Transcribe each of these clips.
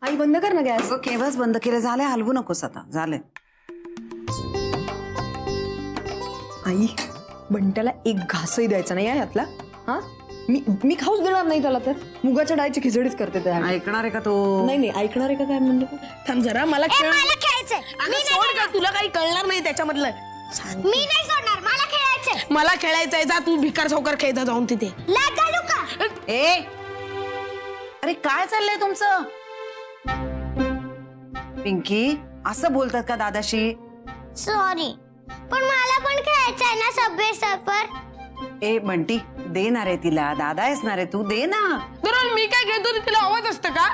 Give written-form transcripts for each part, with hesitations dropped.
आई बंद कर ना गॅस. केव्हाच बंद केलं. झालंय, हलवू नकोस आता. झालंय. आई बंट्याला एक घासही द्यायचा नाही यातला. हा मी खाऊच देणार नाही त्याला. तर मुगाच्या डाळीची खिचडीच करते त्या. ऐकणार आहे का तो? नाही नाही ऐकणार आहे का काय म्हणतो. थांब जरा, मला खेळायचंय. अगं सोड का, तुला काही कळणार नाही त्याच्यामधलं. मी नाही सोडणार, मला खेळायचंय. मला खेळायचंय. जा तू भिकार सावकार खेळता जाऊन तिथे. लाग घालू का? ए अरे काय चाललंय तुमचं? पिंकी असं बोलतात का दादाशी? सॉरी, पण मला पण खेळायचंय ना सबवे सर्फर. ए बंटी देणार आहे तिला. दादा आहेस ना रे तू, दे ना. दररोज मी काय खेळतो तिला आवाज असतं का?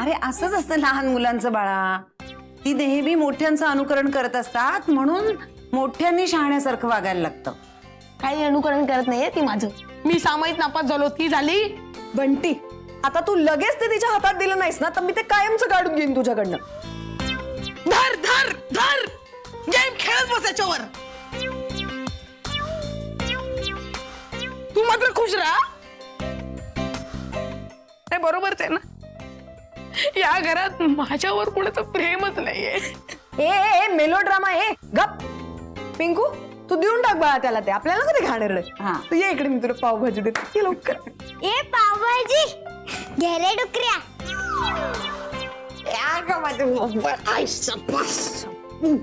अरे असंच असतं लहान मुलांचं बाळा. ती नेहमी मोठ्यांचं अनुकरण करत असतात, म्हणून मोठ्यांनी शहाण्यासारखं वागायला लागतं. काही अनुकरण करत नाहीये ती माझं. मी सामायिक नापास झालो, ती झाली. बंटी आता तू लगेच ते तिच्या हातात दिलं नाहीस ना तर मी ते कायमचं काढून घेईन तुझ्याकडनं. धर धर धर, गेम खेळत बस याच्यावर. तू मात्र खुश राहा. नाही बरोबरच आहे ना, या घरात माझ्यावर कोणाचं प्रेमच नाहीये. ए मेलोड्रामा ए गप. पिंकू तू देऊन टाक बाळा त्याला. ते आपल्याला कधी खाणार रे. हा. तू ये इकडे, मी तुला पावभाजी देते. ये लवकर. ए पावभाजी घे रे डुकऱ्या.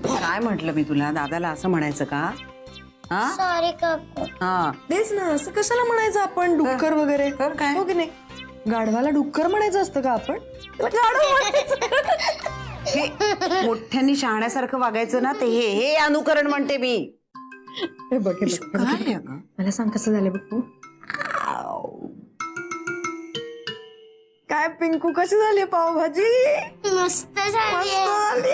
काय म्हटलं मी तुला? दादाला असं म्हणायचं का? हा सॉरी काकू. हा तेच ना, असं कशाला म्हणायचं आपण डुक्कर वगैरे. तर काय? हो की नाही. गाढवाला डुक्कर म्हणायचं असतं का आपण? त्याला गाढव म्हणायचं. हे मोठ्यांनी शहाण्यासारखं वागायचं ना, ते हे अनुकरण म्हणते मी. हे बघ हे बघ. काय आहे अगं? मला सांग कसं झालं बघ तू. काय पिंकू कशी झाली पावभाजी? मस्त झाली.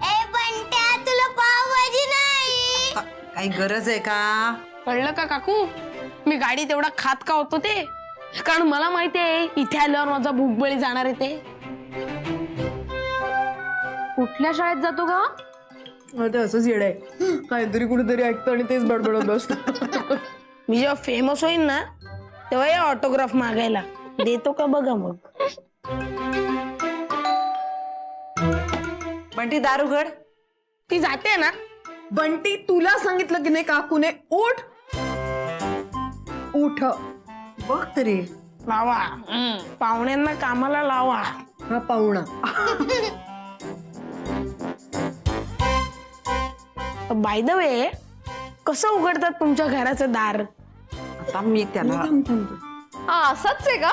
ए बंट्या तुला पावभाजी नाही. काही गरज आहे का? कळलं का काकू, मी गाडी तेवढा खात का होतो ते? कारण मला माहितीये इथे आल्यावर माझा भूकबळी जाणार आहे ते. कुठल्या शाळेत जातो का? ते असंच येड आहे. काहीतरी कुठेतरी ऐकतो आणि तेच बडबडत बसतो. मी जेव्हा फेमस होईन ना तेव्हा या ऑटोग्राफ मागायला. देतो का बघा मग. बंटी दार उघड. ती जाते ना. बंटी तुला सांगितलं की नाही काकूने? उठ उठ. बघ तरी. लावा, पाहुण्यांना कामाला लावा. हा पाहुणा. बाय द वे, कसं उघडतात तुमच्या घराचं दार? आता मी त्याला हा असाच आहे का?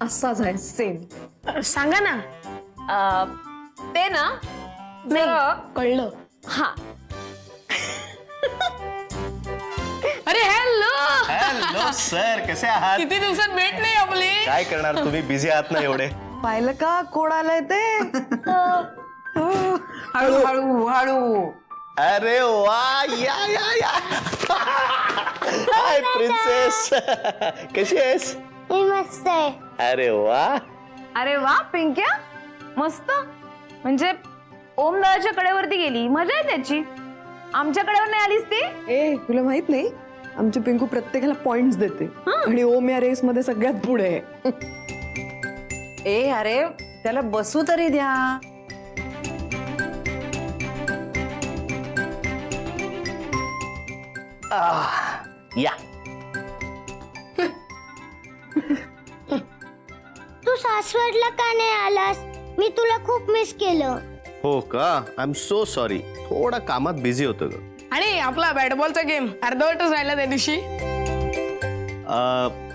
असाच आहे सेम. सांगा ना. ते ना नाही कळलं. हा. अरे हॅलो. हॅलो सर, कसे आहात? किती दिवसात भेट नाही आपली. काय करणार, तुम्ही बिझी आहात ना एवढे. पाहिलं का कोण आलंय ते? हळू हळू हळू. अरे वा, या या या. हाय प्रिन्सेस, कशी आहेस? मी मस्त आहे. अरे वा. अरे वा पिंक्या, मस्त. म्हणजे ओम दादाच्या कडेवरती गेली, मजा आहे त्याची. आमच्या कडेवर नाही आलीस ती? ए तुला माहित नाही, आमची पिंकू प्रत्येकाला पॉइंट्स देते आणि ओम या रेस मध्ये सगळ्यात पुढे आहे. ए अरे त्याला बसू तरी द्या. या. तू सासवडला का नाही आलास? मी तुला खूप मिस केलं. हो का? आय एम सो सॉरी, थोडा कामात बिझी होतो ग. आणि आपला बॅट बॉलचा गेम अर्धवटच राहिला त्या दिवशी.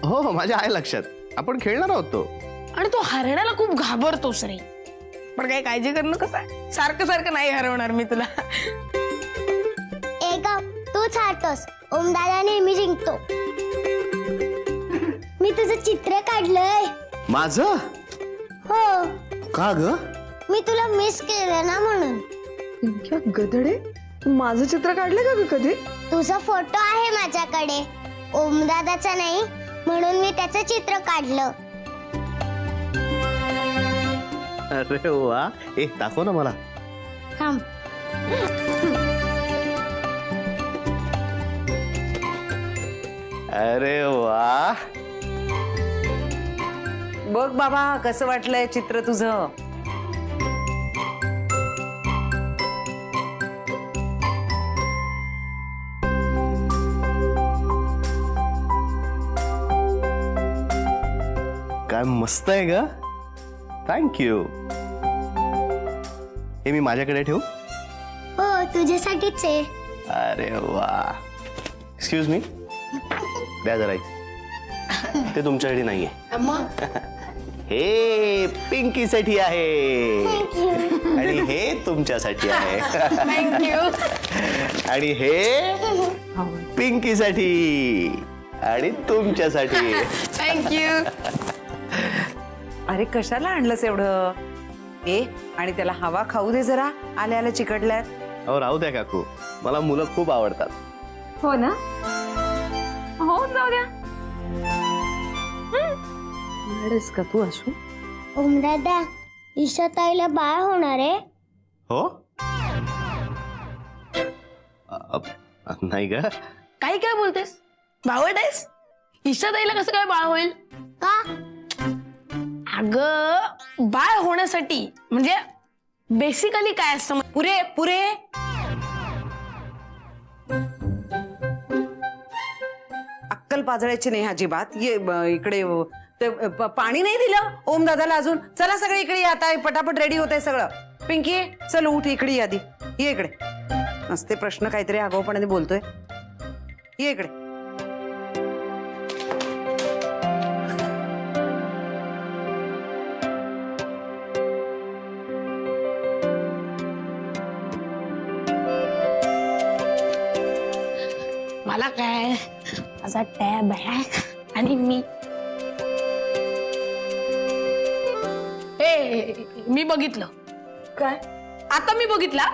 हो हो, माझ्या आहे लक्षात. आपण खेळणार आहोत तो. आणि तो हरण्याला खूप घाबरतोस रे. पण काही काळजी करणं कसं, सारखं सारखं नाही हरवणार मी तुला. ए ग तूच हारतोस. ओमदादा नेहमी जिंकतो. मी तुझं चित्र काढलंय. माझं? हो, का ग? मी तुला मिस केलं ना म्हणून. पिंक्या गधडे, तू माझं चित्र काढलं का ग कधी? तुझा फोटो आहे माझ्याकडे, ओमदादाचा नाही म्हणून मी त्याचं चित्र काढलं. अरे वा, ए दाखव ना मला. थांब. अरे वा, बघ बाबा कसं वाटलंय चित्र तुझं. काय मस्त आहे ग. थँक्यू. हे मी माझ्याकडे ठेवू? हो तुझ्यासाठीच आहे. अरे वा. एक्सक्यूज मी, द्या जरा एक. ते तुमच्यासाठी नाहीये. हे पिंकीसाठी आहे आणि हे तुमच्यासाठी आहे. थँक्यू. आणि हे पिंकीसाठी आणि तुमच्यासाठी. थँक्यू. अरे कशाला आणलंस एवढं? आणि त्याला हवा खाऊ दे जरा, आल्या आल्या चिकटल्यात. अहो राहू द्या काकू, मला मुलं खूप आवडतात. हो ना, हो जाऊ द्या. का तू असू? ओमदादा ईशाताईला बाळ होणार आहे. हो? नाही ग. काही काय बोलतेस? बावट आहेस? ईशाताईला कसं काय बाळ होईल? का? अगं बाळ होण्यासाठी म्हणजे बेसिकली काय असतं? पुरे पुरे अक्कल पाजळायची नाही अजिबात. ये इकडे. पाणी नाही दिलं ओम दादाला अजून. चला सगळे इकडे या, आता पटापट रेडी होत आहे सगळं. पिंकी चल उठ, इकडे या आधी. ये इकडे. नसते प्रश्न काहीतरी आगाऊपणाने बोलतोय. ये इकडे. मला काय, माझा टॅब आहे आणि मी मी बघितलं. काय आता मी बघितला.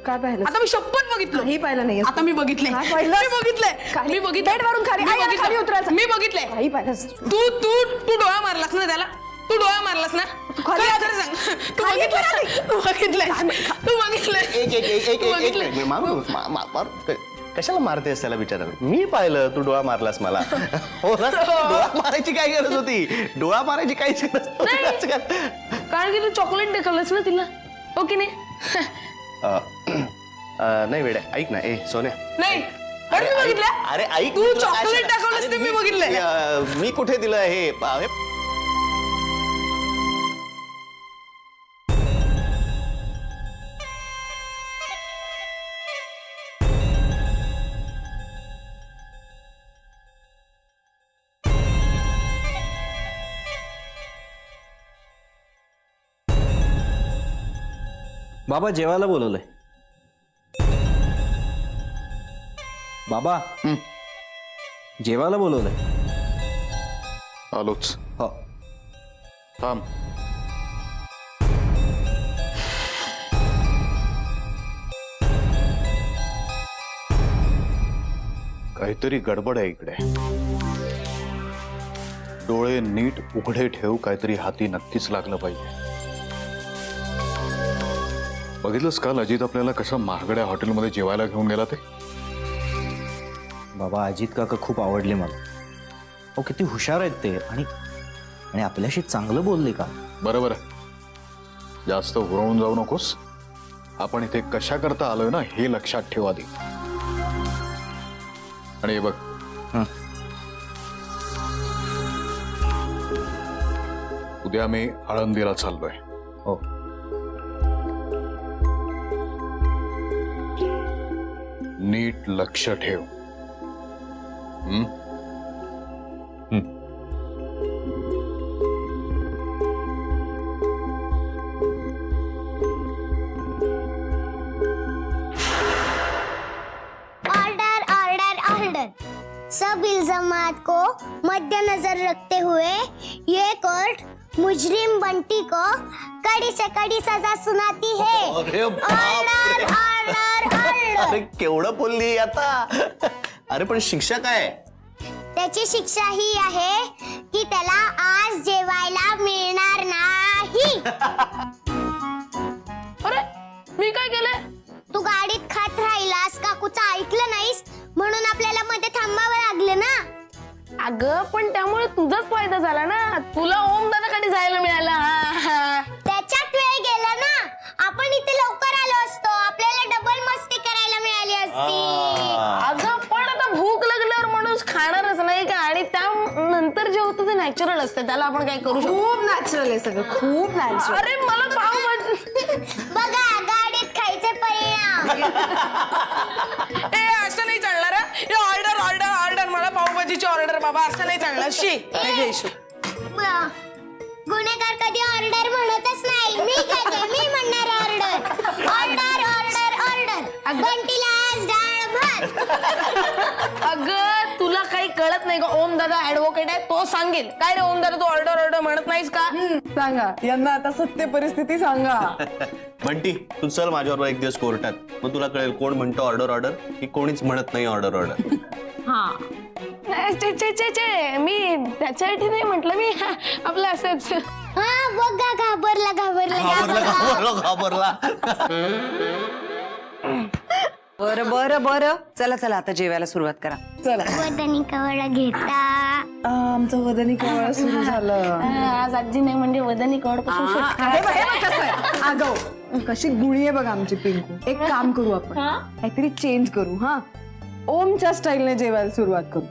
काय पाहिलं? आता मी शपथ बघितलं. काही पाहिलं नाही. आता मी बघितलंय. काय पाहिलं? मी बघितलंय. खाली- मी बघितलंय. बेडवरून खाली- मी आई, आई, बघितलं. खाली उतरायचं. मी बघितलंय. काही पाहिलं? तू तू तू डोळा मारलास ना त्याला? तू डोळा मारलास ना? खाली काय उतर. खरं सांग. तू खाली उतर बघितलंय. आधी. तू बघितलंय. तू बघितलंय. तू बघितलंय. कशाला मारतेस त्याला विचारायला? मी पाहिलं तू डोळा मारलास मला. हो ना? डोळा मारायची काय गरज होती? डोळा मारायची काहीच गरज नव्हती. कारण की तू चॉकलेट दाखवलंस ना तिला, हो की नाही? नाही वेड्या, ऐक ना. ए सोन्या, नाही पण मी बघितलं. अरे ऐक. तू मी तुला काय chocolate सांग- टाकवलंस अरे ते मी बघितलंय. मी कुठे दिलं हे? बाबा जेवायला बोलवलंय. बाबा जेवायला बोलवलंय. आलोच. हो. थांब. काहीतरी गडबड आहे इकडे. डोळे नीट उघडे ठेव, काहीतरी हाती नक्कीच लागलं पाहिजे. बघितलंस काल अजित आपल्याला कसं महागड्या हॉटेलमध्ये जेवायला घेऊन गेला ते? बाबा अजित काका खूप आवडले मला. हो किती हुशार आहेत ते. आणि आपल्याशी चांगलं बोलले का? बरोबर आहे. जास्त हुरवून जाऊ नकोस. आपण इथे कशा करता आलोय ना हे लक्षात ठेव आधी. आणि हे बघ, हं. उद्या मी आळंदीला चाललोय. हो. नीट लक्ष ठेव. Order order order. सब इल्जामात को मद्देनजर रखते हुए ये कोर्ट मुजरिम बंटी को कड़ी से कड़ी सजा सुनाती है. अरे ऑर्डर ऑर्डर ऑर्डर. अरे केवढं बोलली आता. अरे पण शिक्षा काय? त्याची शिक्षा ही आहे की त्याला आज जेवायला मिळणार नाही. अरे मी काय केलंय? तू गाडीत खात राहिलास, काकूचं ऐकलं नाहीस म्हणून आपल्याला मध्ये थांबावं लागलं ना. अगं पण त्यामुळे तुझाच फायदा झाला ना, तुला ओम दादाकडे जायला मिळालं. त्याच्यात वेळ गेला ना, आपण इथे लवकर आलो असतो, आपल्याला डबल मस्ती करायला मिळाली असती. अगं पण आता भूक लागल्यावर माणूस खाणारच नाही का, आणि त्यानंतर जे होतं ते नॅचरल असतं, त्याला आपण काय करू शकतो. खूप नॅचरल आहे सगळं, खूप नॅचरल. अरे मला पावभाजी बघा गाडीत खायचे परिणाम. ए असं नाही चालणार. ऑर्डर ऑर्डर ऑर्डर, मला पावभाजीची ऑर्डर बाबा, असं नाही चालणार. शी गुन्हेगार कधी ऑर्डर म्हणतच नाही. मी कधी मी म्हणणार ऑर्डर ऑर्डर ऑर्डर ऑर्डर. बंटीला आज डाळ भात. अगं तुला काही कळत नाही का, ओम दादा ऍडव्होकेट आहे, तो सांगेल. काय रे ओम दादा, तू ऑर्डर ऑर्डर म्हणत नाहीस का? सांगा यांना आता सत्य परिस्थिती सांगा. बंटी तू चल माझ्याबरोबर एक दिवस कोर्टात, मग तुला कळेल कोण म्हणतो ऑर्डर ऑर्डर की कोणीच म्हणत नाही ऑर्डर ऑर्डर. मी त्याच्यासाठी नाही म्हटलं, मी आपलं असंच. हा बघा घाबरला घाबरला घाबरला घाबरला. बरं बरं बरं, चला चला आता जेवायला सुरुवात करा. चला वदनी कवडा घेता. आमचं वदनी कवळ सुरू झालं. आज आजी नाही म्हणजे वदनी कवड कसं हे बघ, हे बघ कसं आहे. आगाऊ कशी गुणी आहे बघा आमची पिंकू. एक काम करू आपण, काहीतरी चेंज करू. हा ओमच्या स्टाईलने जेवायला सुरुवात करू.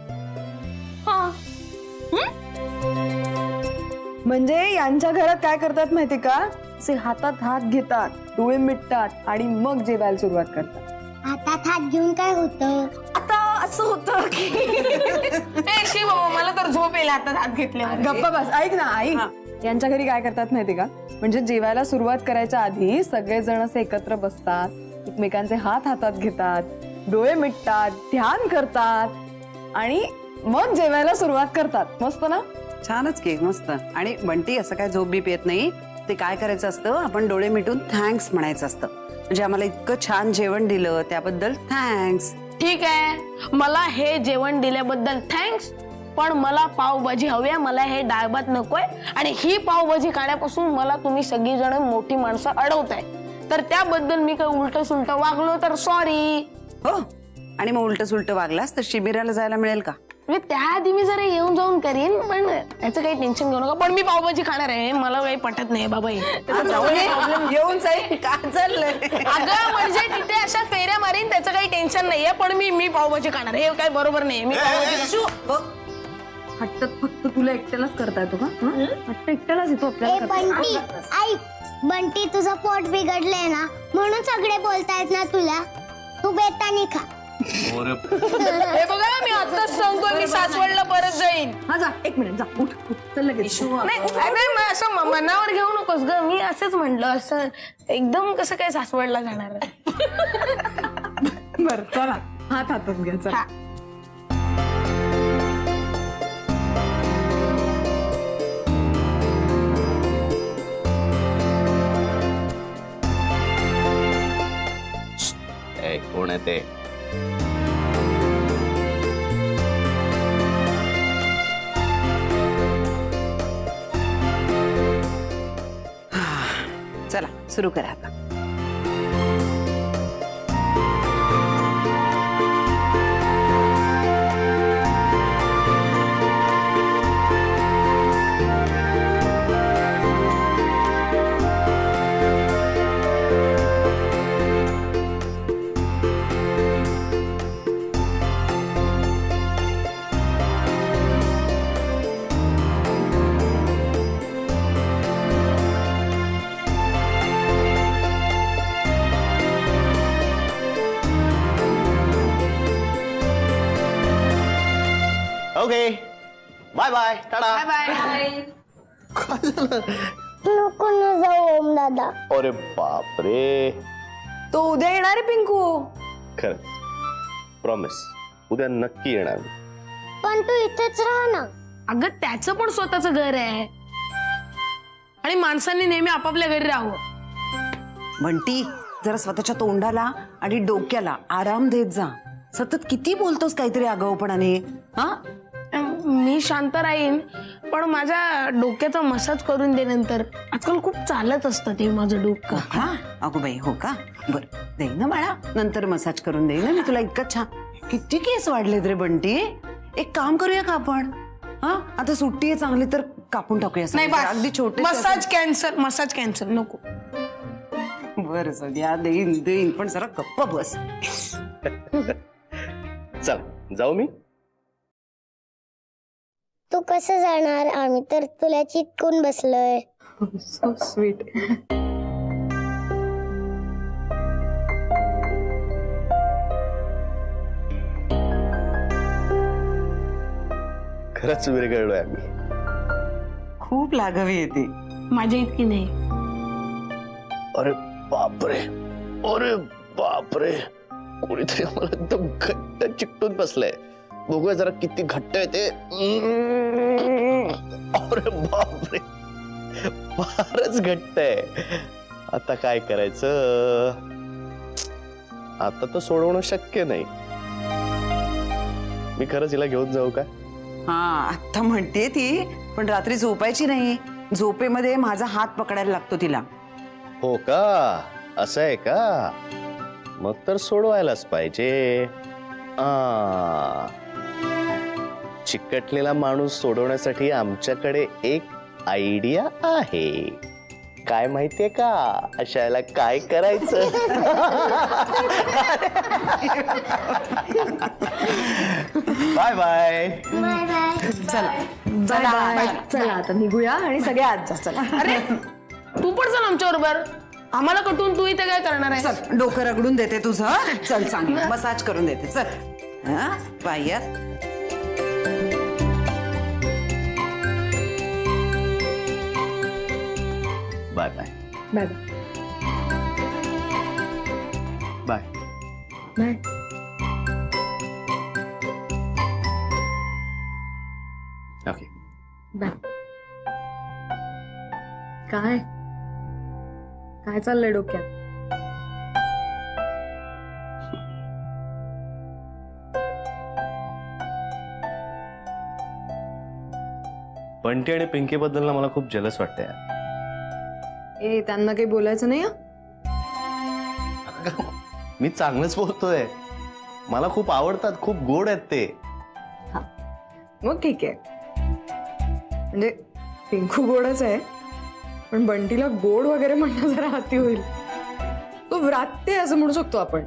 म्हणजे यांच्या घरात काय करतात माहिती का, असे हातात हात घेतात, डोळे मिटतात आणि मग जेवायला सुरुवात करतात. हातात हात घेऊन काय होतं? आता असं होतं की शी बाबा, मला तर झोप येईल हातात हात घेतल्यावर. गप्पा बस, ऐक ना आई. यांच्या घरी काय करतात माहिती का, म्हणजे जेवायला सुरुवात करायच्या आधी सगळेजण असे एकत्र बसतात, एकमेकांचे हात हातात घेतात, डोळे मिटतात, ध्यान करतात आणि मग जेवायला सुरुवात करतात. मस्त ना? छानच की, मस्त. आणि बंटी असं काय झोप बीप येत नाही. ते काय करायचं असतं, आपण डोळे मिटून थँक्स म्हणायचं असतं. म्हणजे आम्हाला इतकं छान जेवण दिलं त्याबद्दल थँक्स. ठीक आहे, मला हे जेवण दिल्याबद्दल थँक्स, पण मला पावभाजी हवी आहे, मला हे डाळ भात नकोय. आणि ही पावभाजी खाण्यापासून मला तुम्ही सगळीजण मोठी माणसं अडवताय, तर त्याबद्दल मी काही उलट सुलट वागलो तर सॉरी. हो, आणि मग उलट सुलट वागलास तर शिबिराला जायला मिळेल का? त्याआधी मी जरा येऊन जाऊन करीन, पण याचं काही टेन्शन घेऊ नका. पण मी पावभाजी खाणार आहे, मला काही पटत नाही बाबा हे. येऊन जाईल काय चाललंय? अगं म्हणजे तिथे अशा फेऱ्या मारीन, त्याचं काही टेन्शन नाहीये, पण मी पावभाजी खाणार. हे काय बरोबर नाही. मी हट्ट फक्त तुला एकट्यालाच करता येतो का? हट्ट एकट्यालाच येतो ए आपल्याला. बंटी ऐक, बंटी तुझं पोट बिघडलंय ना, म्हणून सगळे बोलतायत ना तुला. तू बेतानी खा. हे बघा, मी आताच सांगतोय, मी सासवडला परत जाईन. हा जा, एक मिनिट जा, उठ उठ, चल लगेच. नाही असं मनावर घेऊ नकोस ग, मी असंच म्हंटल. असं एकदम कसं काय सासवडला जाणार आहे. बरं चला, हात हातात घ्या चला. कोण आहे ते? चला सुरू करा आता. Okay bye bye, tata. नको ना जाऊ ओम दादा. अरे बापरे, तो उद्या येणार आहे पिंकू. खरंच प्रॉमिस, उद्या नक्की येणार. पण तू इथेच राहा ना. अगं त्याचं पण स्वतःचं घर आहे, आणि माणसांनी नेहमी आपापल्या घरी राहावं. बंटी जरा स्वतःच्या तोंडाला आणि डोक्याला आराम देत जा. सतत किती बोलतोस काहीतरी आगाऊपणाने. हा, मी शांत राहीन, पण माझ्या डोक्याचा मसाज करून दे नंतर. आजकाल खूप चालत असतं ते माझं डोकं. हा अगो बाई, हो का? बर देईन ना बाळा, नंतर मसाज करून देईन ना मी तुला. इतकं छान. किती केस वाढलेत रे बंटी. एक काम करूया का आपण, हा आता सुट्टी आहे चांगली तर कापून टाकूया नाही सगळे. अगदी बस छोटे मसाज कॅन्सल नको. बरं सध्या देईन देईन पण जरा गप्प बस. चल जाऊ मी. तू कसं जाणार? आम्ही तर तुला चिटकून बसलोय. So sweet. खरंच विरघळलोय आम्ही. खूप लागावी येते. माझ्या इतकी नाही. अरे बापरे, अरे बापरे, कोणीतरी मला एकदम घट्ट चिकटून बसलंय. बघूया जरा किती घट्ट आहे ते. अरे बापरे, फारच घट्ट आहे. आता काय करायचं? आता तर सोडवणं शक्य नाही. मी खरंच हिला घेऊन जाऊ का? हा आता म्हणते ती, पण रात्री झोपायची नाही. झोपेमध्ये माझा हात पकडायला लागतो तिला. हो का? असं आहे का? मग तर सोडवायलाच पाहिजे. चिकटलेला माणूस सोडवण्यासाठी आमच्याकडे एक आयडिया आहे. काय माहितीये का? अशाला काय करायचं? Bye bye. Bye bye. चला बाय बाय. चला आता निघूया आणि सगळे आज जा. चला. अरे तू पण चल आमच्या बरोबर. आम्हाला कटून तू इथे काय करणार आहे? चल डोकं रगडून देते तुझं. चल चांगलं मसाज करून देते. चल हा पायात. Bye bye bye bye. Bye. Okay. Bye. काय काय चाललंय डोक्यात? बंटी आणि पिंकी बद्दल ना मला खूप जलस वाटतंय. ए त्यांना काही बोलायचं नाही. मी चांगलंच बोलतोय. मला खूप आवडतात, खूप गोड आहेत ते. मग ठीक आहे. म्हणजे पिंकू गोडच आहे, पण बंटीला गोड वगैरे म्हणणं जरा हाती होईल. तो व्रात्य असं म्हणू शकतो आपण.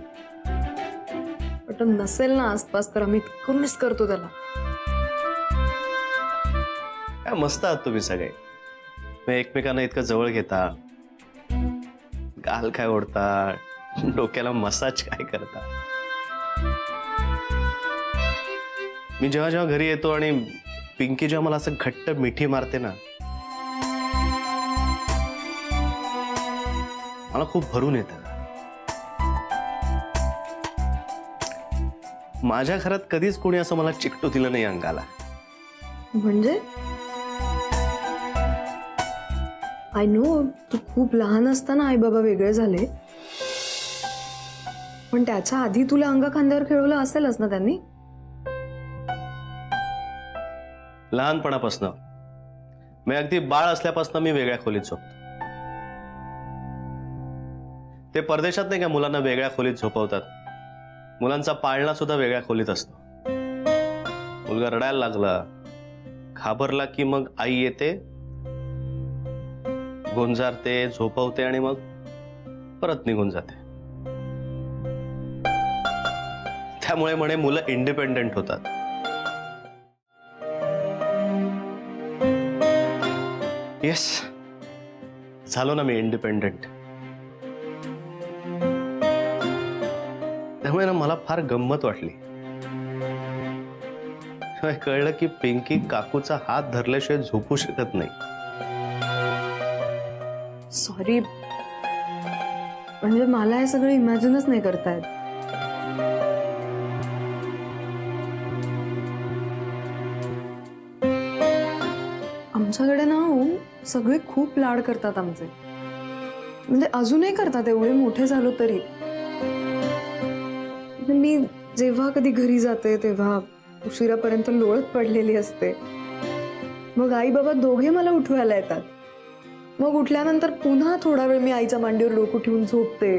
पण तो नसेल ना आसपास तर आम्ही इतकं मिस करतो त्याला. काय मस्त आहात तुम्ही सगळे. एकमेकांना इतकं जवळ घेता, गाल काय ओढता, डोक्याला मसाज काय करता. मी जेव्हा जेव्हा घरी येतो आणि पिंकी जेव्हा मला असं घट्ट मिठी मारते ना, मला खूप भरून येतं. माझ्या घरात कधीच कोणी असं मला चिकटू दिलं नाही अंगाला. म्हणजे आय नो तू खूप लहान असताना आई बाबा वेगळे झाले, पण त्याच्या आधी तुला अंगा खांद्यावर खेळवलं असेलच ना त्यांनी. लहानपणापासून मी अगदी बाळ असल्यापासून मी वेगळ्या खोलीत झोपतो. ते परदेशात नाही का मुलांना वेगळ्या खोलीत झोपवतात. मुलांचा पाळणा सुद्धा वेगळ्या खोलीत असतो. मुलगा रडायला लागला, घाबरला की मग आई येते, गोंजारते, झोपवते आणि मग परत निघून जाते. त्यामुळे म्हणे मुलं इंडिपेंडेंट होतात. येस, झालो ना मी इंडिपेंडेंट. त्यामुळे ना मला फार गंमत वाटली. कळलं की पिंकी काकूचा हात धरल्याशिवाय झोपू शकत नाही. सॉरी, म्हणजे मला हे सगळं इमॅजिनच नाही करतायत. आमच्याकडे ना सगळे खूप लाड करतात आमचे. म्हणजे अजूनही करतात, एवढे मोठे झालो तरी. मी जेव्हा कधी घरी जाते तेव्हा उशिरापर्यंत लोळत पडलेली असते. मग आई बाबा दोघे मला उठवायला येतात. मग उठल्यानंतर पुन्हा थोडा वेळ मी आईच्या मांडीवर डोकं ठेवून झोपते.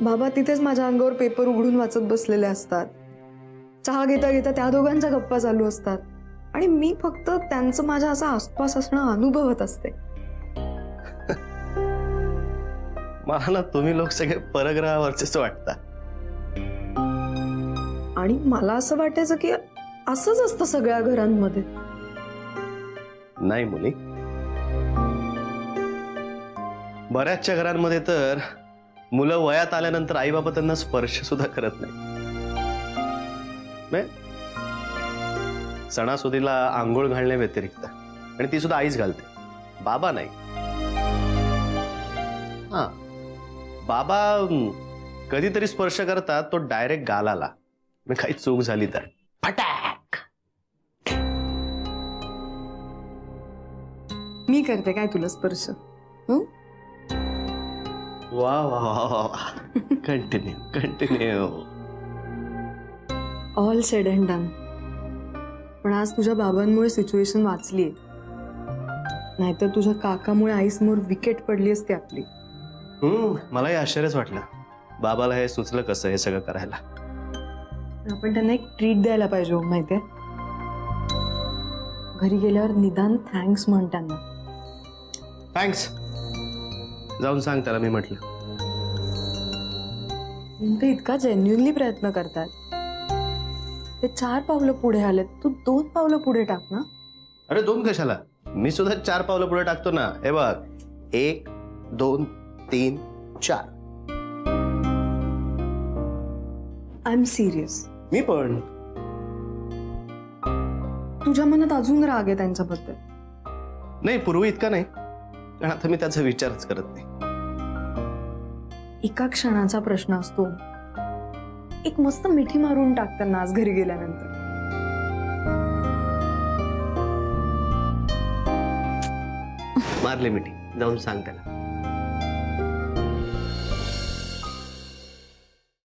बाबा तिथेच माझ्या अंगावर पेपर उघडून वाचत बसलेले असतात. चहा घेता घेता त्या दोघांच्या गप्पा चालू असतात. आणि मी फक्त त्यांचं माझ्या असं आसपास असणं अनुभवत असते. मला ना तुम्ही लोक सगळे परग्रहावरचेच वाटता. आणि मला असं वाटायचं की असंच असतं सगळ्या घरांमध्ये. नाही मुली, बऱ्याचशा घरांमध्ये तर मुलं वयात आल्यानंतर आई बाबा त्यांना स्पर्श सुद्धा करत नाही. सणासुदीला आंघोळ घालण्या व्यतिरिक्त, आणि ती सुद्धा आईच घालते, बाबा नाही. हा, बाबा कधीतरी स्पर्श करतात, तो डायरेक्ट गालाला. काही चूक झाली तर फटाक. मी करते काय तुला स्पर्श? हं? वा वा वा वा. Continue continue. All sed and done. पण आज तुझ्या बाबांमुळे सिच्युएशन वाचलीये, नाहीतर तुझ्या काकामुळे आईसमोर विकेट पडली असती आपली. मलाही आश्चर्यच वाटलं, बाबाला हे सुचलं कसं हे सगळं करायला. आपण त्यांना एक ट्रीट द्यायला पाहिजे हो, माहितीये. घरी गेल्यावर निदान थँक्स म्हण त्यांना. थँक्स जाऊन सांग त्याला मी म्हटलं. ते इतका जेन्युइनली प्रयत्न करतात. ते 4 पावलं पुढे आलेत, तू 2 पावलं पुढे टाक ना. अरे 2 कशाला, मी सुद्धा 4 पावलं पुढे टाकतो ना. हे बघ, 1 2 3 4. I am serious. मी पण. तुझ्या मनात अजून राग आहे त्यांच्याबद्दल? नाही, पूर्वी इतका नाही, कारण आता मी त्याचा विचारच करत नाही. एका क्षणाचा प्रश्न असतो. एक मस्त मिठी मारून टाक त्यांना आज घरी गेल्यानंतर. मारली मिठी, जाऊन सांग त्याला.